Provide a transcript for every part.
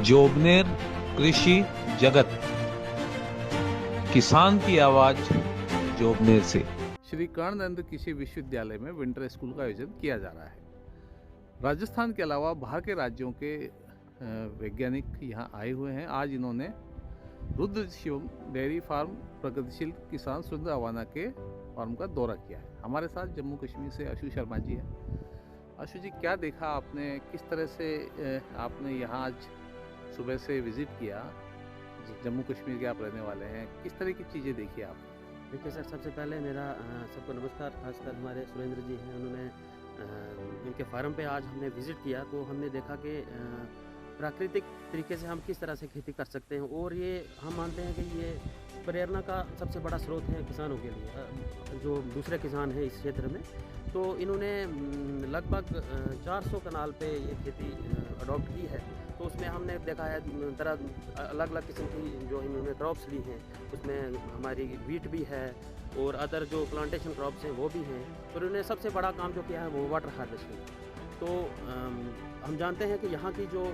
जोबनेर कृषि जगत, किसान की आवाज जोबनेर से। श्री कर्णनंद कृषि विश्वविद्यालय में विंटर स्कूल का आयोजन किया जा रहा है। राजस्थान के अलावा बाहर के राज्यों के वैज्ञानिक यहाँ आए हुए हैं। आज इन्होंने रुद्र शिवम डेयरी फार्म प्रगतिशील किसान सुरेंद्र अवाना के फार्म का दौरा किया है। हमारे साथ जम्मू कश्मीर से आशु शर्मा जी हैं। आशु जी, क्या देखा आपने, किस तरह से आपने यहाँ आज सुबह से विजिट किया? जम्मू कश्मीर के आप रहने वाले हैं, किस तरह की चीज़ें देखी आप? देखिए सर, सबसे पहले मेरा सबको नमस्कार। खासकर हमारे सुरेंद्र जी हैं, उन्होंने उनके फार्म पे आज हमने विज़िट किया तो हमने देखा कि प्राकृतिक तरीके से हम किस तरह से खेती कर सकते हैं, और ये हम मानते हैं कि ये प्रेरणा का सबसे बड़ा स्रोत है किसानों के लिए, जो दूसरे किसान हैं इस क्षेत्र में। तो इन्होंने लगभग 400 कनाल पे ये खेती अडॉप्ट की है। तो उसमें हमने देखा है तरह अलग अलग किस्म की जो इन्होंने क्रॉप्स ली हैं, उसमें हमारी वीट भी है और अदर जो प्लांटेशन क्रॉप्स हैं वो भी हैं। और उन्होंने सबसे बड़ा काम जो किया है वो वाटर हार्वेस्टिंग। तो हम जानते हैं कि यहाँ की जो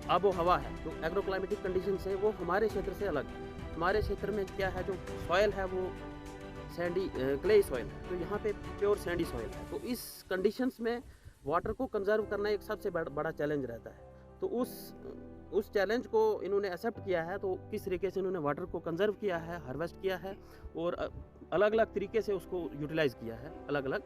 आबो हवा है, जो एग्रो क्लाइमेटिक कंडीशंस है, वो हमारे क्षेत्र से अलग है। हमारे क्षेत्र में क्या है, जो सॉयल है वो सैंडी क्ले सॉयल है, तो यहाँ पे प्योर सैंडी सॉयल है। तो इस कंडीशंस में वाटर को कंजर्व करना एक सबसे बड़ा चैलेंज रहता है। तो उस चैलेंज को इन्होंने एक्सेप्ट किया है। तो किस तरीके से इन्होंने वाटर को कंजर्व किया है, हार्वेस्ट किया है और अलग अलग तरीके से उसको यूटिलाइज़ किया है अलग अलग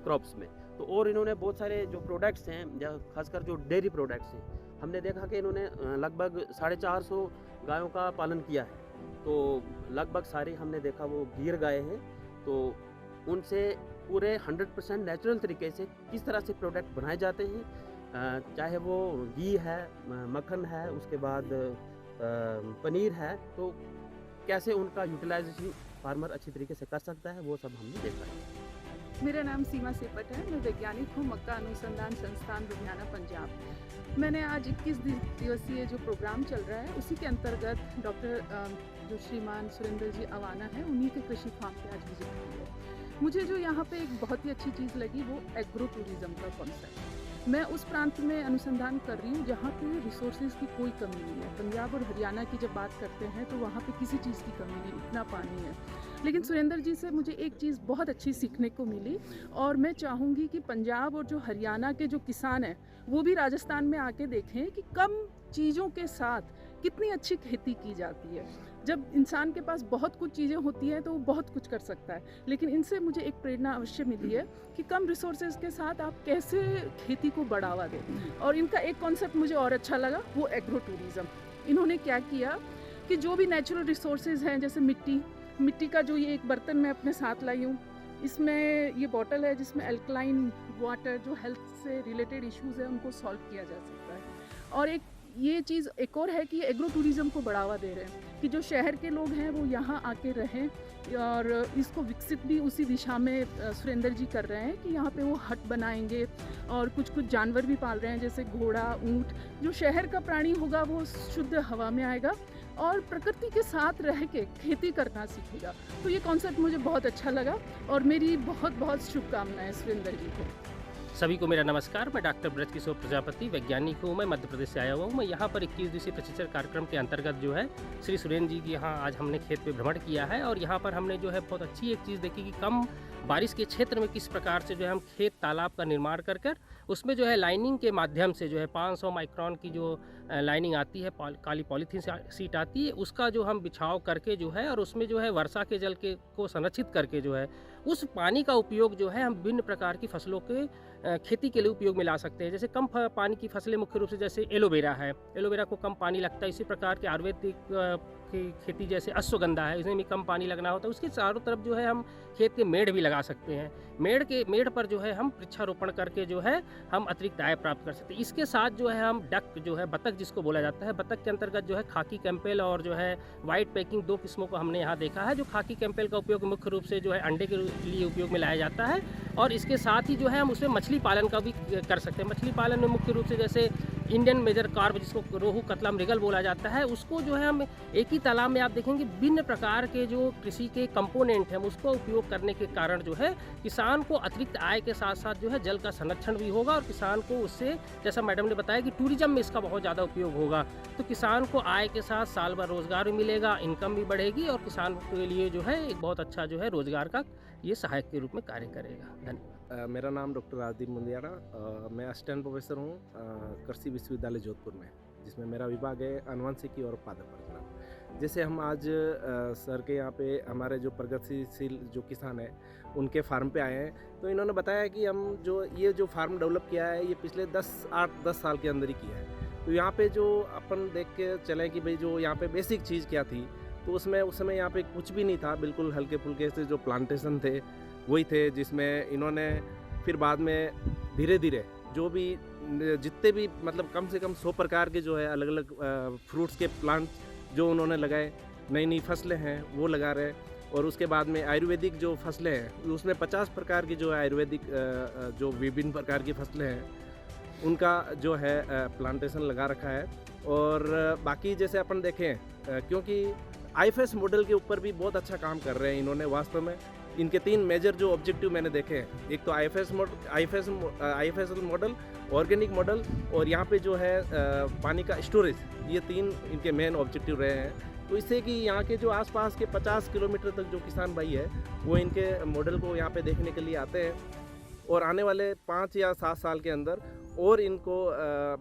क्रॉप्स में। तो और इन्होंने बहुत सारे जो प्रोडक्ट्स हैं, या खासकर जो डेयरी प्रोडक्ट्स हैं, हमने देखा कि इन्होंने लगभग 450 गायों का पालन किया है। तो लगभग सारी हमने देखा वो गीर गाय हैं। तो उनसे पूरे 100% नेचुरल तरीके से किस तरह से प्रोडक्ट बनाए जाते हैं, चाहे वो घी है, मक्खन है, उसके बाद पनीर है, तो कैसे उनका यूटिलाइजेशन फार्मर अच्छी तरीके से कर सकता है, वो सब हमने देखा है। मेरा नाम सीमा सेपट है। मैं वैज्ञानिक हूँ मक्का अनुसंधान संस्थान लुधियाना, पंजाब। मैंने आज 21 दिवसीय जो प्रोग्राम चल रहा है उसी के अंतर्गत डॉक्टर जो श्रीमान सुरेंद्र जी अवाना है, उन्हीं के कृषि फार्म पे आज विजिट की है। मुझे जो यहाँ पे एक बहुत ही अच्छी चीज़ लगी वो एग्रो टूरिज़्म का कॉन्सेप्ट। मैं उस प्रांत में अनुसंधान कर रही हूँ जहाँ पे रिसोर्सेज की कोई कमी नहीं है। पंजाब और हरियाणा की जब बात करते हैं तो वहाँ पे किसी चीज़ की कमी नहीं, इतना पानी है। लेकिन सुरेंद्र जी से मुझे एक चीज़ बहुत अच्छी सीखने को मिली, और मैं चाहूँगी कि पंजाब और जो हरियाणा के जो किसान हैं वो भी राजस्थान में आके देखें कि कम चीज़ों के साथ कितनी अच्छी खेती की जाती है। जब इंसान के पास बहुत कुछ चीज़ें होती हैं तो वो बहुत कुछ कर सकता है, लेकिन इनसे मुझे एक प्रेरणा अवश्य मिली है कि कम रिसोर्सेज के साथ आप कैसे खेती को बढ़ावा दें। और इनका एक कॉन्सेप्ट मुझे और अच्छा लगा, वो एग्रो टूरिज़्म। इन्होंने क्या किया कि जो भी नेचुरल रिसोर्सेज हैं, जैसे मिट्टी का जो ये एक बर्तन मैं अपने साथ लाई हूँ, इसमें ये बॉटल है जिसमें अल्कलाइन वाटर, जो हेल्थ से रिलेटेड इश्यूज़ है उनको सॉल्व किया जा सकता है। और एक ये चीज़ एक और है कि एग्रो टूरिज़्म को बढ़ावा दे रहे हैं कि जो शहर के लोग हैं वो यहाँ आके रहें, और इसको विकसित भी उसी दिशा में सुरेंद्र जी कर रहे हैं कि यहाँ पे वो हट बनाएंगे और कुछ जानवर भी पाल रहे हैं, जैसे घोड़ा, ऊँट। जो शहर का प्राणी होगा वो शुद्ध हवा में आएगा और प्रकृति के साथ रह के खेती करना सीखेगा। तो ये कॉन्सेप्ट मुझे बहुत अच्छा लगा और मेरी बहुत बहुत शुभकामनाएं सुरेंद्र जी को। सभी को मेरा नमस्कार। मैं डॉक्टर ब्रजकिशोर प्रजापति वैज्ञानिक हूँ। मैं मध्य प्रदेश से आया हुआ हूँ। मैं यहाँ पर 21 दिवसीय प्रशिक्षण कार्यक्रम के अंतर्गत जो है श्री सुरेंद्र जी की यहाँ आज हमने खेत पे भ्रमण किया है, और यहाँ पर हमने जो है बहुत अच्छी एक चीज़ देखी कि कम बारिश के क्षेत्र में किस प्रकार से जो है हम खेत तालाब का निर्माण कर उसमें जो है लाइनिंग के माध्यम से जो है 500 माइक्रोन की जो लाइनिंग आती है, काली पॉलीथीन सीट आती है, उसका जो हम बिछाव करके जो है, और उसमें जो है वर्षा के जल को संरक्षित करके जो है उस पानी का उपयोग जो है हम विभिन्न प्रकार की फसलों के खेती के लिए उपयोग में ला सकते हैं। जैसे कम पानी की फसलें मुख्य रूप से जैसे एलोवेरा है, एलोवेरा को कम पानी लगता है। इसी प्रकार के आयुर्वेदिक की खेती जैसे अश्वगंधा है, इसमें भी कम पानी लगना होता है। उसके चारों तरफ जो है हम खेत के मेड़ भी लगा सकते हैं। मेड़ पर जो है हम वृक्षारोपण करके जो है हम अतिरिक्त आय प्राप्त कर सकते हैं। इसके साथ जो है हम डक जो है बतख जिसको बोला जाता है, बतख के अंतर्गत जो है खाकी कैंपेल और जो है वाइट पैकिंग, 2 किस्मों को हमने यहाँ देखा है। जो खाकी कैंपेल का उपयोग मुख्य रूप से जो है अंडे के लिए उपयोग में लाया जाता है, और इसके साथ ही जो है हम उसमें मछली पालन का भी कर सकते हैं। मछली पालन में मुख्य रूप से जैसे इंडियन मेजर कार्प, जिसको रोहू कतला मृगल बोला जाता है, उसको जो है हम एक ही तालाब में आप देखेंगे भिन्न प्रकार के जो कृषि के कंपोनेंट हैं उसको उपयोग करने के कारण जो है किसान को अतिरिक्त आय के साथ साथ जो है जल का संरक्षण भी होगा और किसान को उससे, जैसा मैडम ने बताया कि टूरिज्म में इसका बहुत ज़्यादा उपयोग होगा, तो किसान को आय के साथ साल भर रोजगार भी मिलेगा, इनकम भी बढ़ेगी और किसान के लिए जो है एक बहुत अच्छा जो है रोजगार का ये सहायक के रूप में कार्य करेगा। धन्यवाद। मेरा नाम डॉक्टर राजदीप मुंदियारा, मैं असिस्टेंट प्रोफेसर हूँ कृषि विश्वविद्यालय जोधपुर में, जिसमें मेरा विभाग है आनुवंशिकी और पादप प्रजनन। जैसे हम आज सर के यहाँ पे हमारे जो प्रगतिशील जो किसान हैं उनके फार्म पे आए हैं, तो इन्होंने बताया कि हम जो फार्म डेवलप किया है ये पिछले 8-10 साल के अंदर ही किया है। तो यहाँ पे जो अपन देख के चलें कि भाई जो यहाँ पे बेसिक चीज़ क्या थी, तो उसमें उस समय यहाँ पे कुछ भी नहीं था, बिल्कुल हल्के फुल्के से जो प्लांटेशन थे वही थे, जिसमें इन्होंने फिर बाद में धीरे धीरे जो भी जितने भी मतलब कम से कम 100 प्रकार के जो है अलग अलग फ्रूट्स के प्लांट जो उन्होंने लगाए, नई नई फसलें हैं वो लगा रहे हैं। और उसके बाद में आयुर्वेदिक जो फसलें हैं उसमें 50 प्रकार की जो है आयुर्वेदिक जो विभिन्न प्रकार की फसलें हैं उनका जो है प्लांटेशन लगा रखा है। और बाकी जैसे अपन देखें क्योंकि IFS मॉडल के ऊपर भी बहुत अच्छा काम कर रहे हैं इन्होंने। वास्तव में इनके 3 मेजर जो ऑब्जेक्टिव मैंने देखे हैं, एक तो IFS मॉडल, ऑर्गेनिक मॉडल और यहाँ पे जो है पानी का स्टोरेज, ये 3 इनके मेन ऑब्जेक्टिव रहे हैं। तो इससे कि यहाँ के जो आसपास के 50 किलोमीटर तक जो किसान भाई है वो इनके मॉडल को यहाँ पे देखने के लिए आते हैं और आने वाले 5 या 7 साल के अंदर और इनको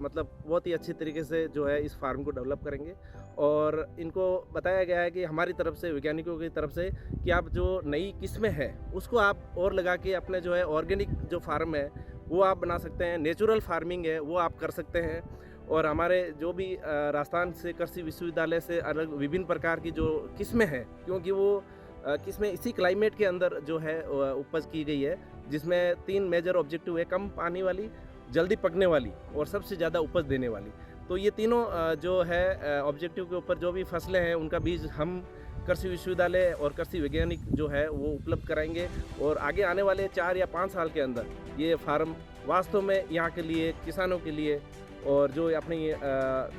मतलब बहुत ही अच्छी तरीके से जो है इस फार्म को डेवलप करेंगे। और इनको बताया गया है कि हमारी तरफ से, वैज्ञानिकों की तरफ से, कि आप जो नई किस्में हैं उसको आप और लगा के अपने जो है ऑर्गेनिक जो फार्म है वो आप बना सकते हैं, नेचुरल फार्मिंग है वो आप कर सकते हैं। और हमारे जो भी राजस्थान से कृषि विश्वविद्यालय से अलग विभिन्न प्रकार की जो किस्में हैं, क्योंकि वो किस्में इसी क्लाइमेट के अंदर जो है उपज की गई है, जिसमें 3 मेजर ऑब्जेक्टिव है, कम पानी वाली, जल्दी पकने वाली और सबसे ज़्यादा उपज देने वाली। तो ये तीनों जो है ऑब्जेक्टिव के ऊपर जो भी फसलें हैं उनका बीज हम कृषि विश्वविद्यालय और कृषि वैज्ञानिक जो है वो उपलब्ध कराएंगे और आगे आने वाले 4 या 5 साल के अंदर ये फार्म वास्तव में यहाँ के लिए, किसानों के लिए और जो अपनी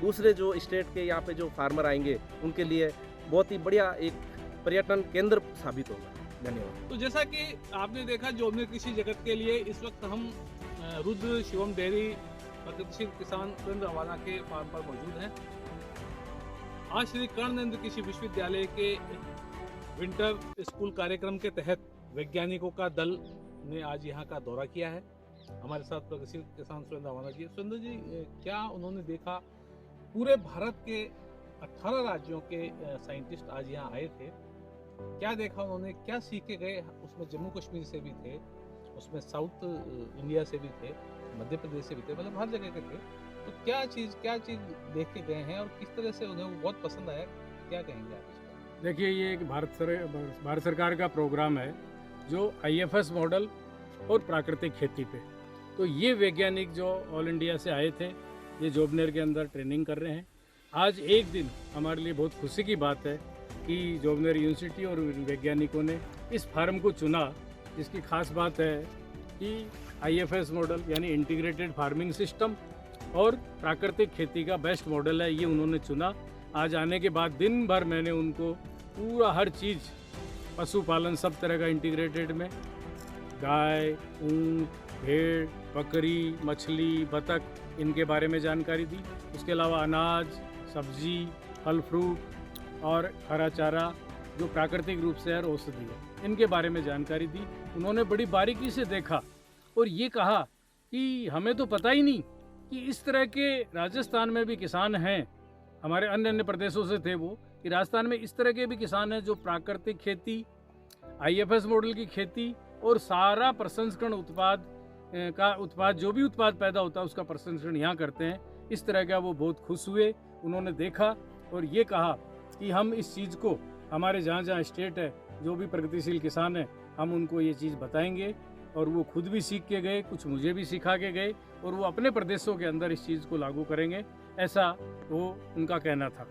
दूसरे जो स्टेट के यहाँ पे जो फार्मर आएंगे उनके लिए बहुत ही बढ़िया एक पर्यटन केंद्र साबित होगा। धन्यवाद। तो जैसा कि आपने देखा जोबनेर कृषि जगत के लिए इस वक्त हम रुद्र शिवम डेयरी प्रगतिशील किसान सुरेंद्र अवाना के फार्म पर मौजूद हैं। आज श्री कर्णेंद्र कृषि विश्वविद्यालय के विंटर स्कूल कार्यक्रम के तहत वैज्ञानिकों का दल ने आज यहाँ का दौरा किया है। हमारे साथ प्रगतिशील किसान सुरेंद्र अवाना जी। सुरेंद्र जी, क्या उन्होंने देखा? पूरे भारत के 18 राज्यों के साइंटिस्ट आज यहाँ आए थे, क्या देखा उन्होंने, क्या सीख के गए? उसमें जम्मू कश्मीर से भी थे, उसमें साउथ इंडिया से भी थे, मध्य प्रदेश से भी थे, मतलब हर जगह के थे। तो क्या चीज़ देख के गए हैं और किस तरह से उन्हें वो बहुत पसंद आया, क्या कहेंगे आप? देखिए, ये एक भारत सरकार का प्रोग्राम है जो IFS मॉडल और प्राकृतिक खेती पे। तो ये वैज्ञानिक जो ऑल इंडिया से आए थे, ये जोबनेर के अंदर ट्रेनिंग कर रहे हैं। आज एक दिन हमारे लिए बहुत खुशी की बात है कि जोबनेर यूनिवर्सिटी और वैज्ञानिकों ने इस फार्म को चुना, जिसकी खास बात है कि IFS मॉडल यानी इंटीग्रेटेड फार्मिंग सिस्टम और प्राकृतिक खेती का बेस्ट मॉडल है, ये उन्होंने चुना। आज आने के बाद दिन भर मैंने उनको पूरा हर चीज़, पशुपालन सब तरह का इंटीग्रेटेड में, गाय, ऊँट, भेड़, बकरी, मछली, बतख, इनके बारे में जानकारी दी। उसके अलावा अनाज, सब्जी, फल फ्रूट और हरा चारा जो प्राकृतिक रूप से है और औषधि है, इनके बारे में जानकारी दी। उन्होंने बड़ी बारीकी से देखा और ये कहा कि हमें तो पता ही नहीं कि इस तरह के राजस्थान में भी किसान हैं, हमारे अन्य अन्य प्रदेशों से थे वो, कि राजस्थान में इस तरह के भी किसान हैं जो प्राकृतिक खेती, IFS मॉडल की खेती और सारा प्रसंस्करण उत्पाद जो भी उत्पाद पैदा होता है उसका प्रसंस्करण यहाँ करते हैं। इस तरह का वो बहुत खुश हुए। उन्होंने देखा और ये कहा कि हम इस चीज़ को हमारे जहाँ जहाँ स्टेट है, जो भी प्रगतिशील किसान है, हम उनको ये चीज़ बताएंगे। और वो खुद भी सीख के गए, कुछ मुझे भी सिखा के गए और वो अपने प्रदेशों के अंदर इस चीज़ को लागू करेंगे, ऐसा वो उनका कहना था।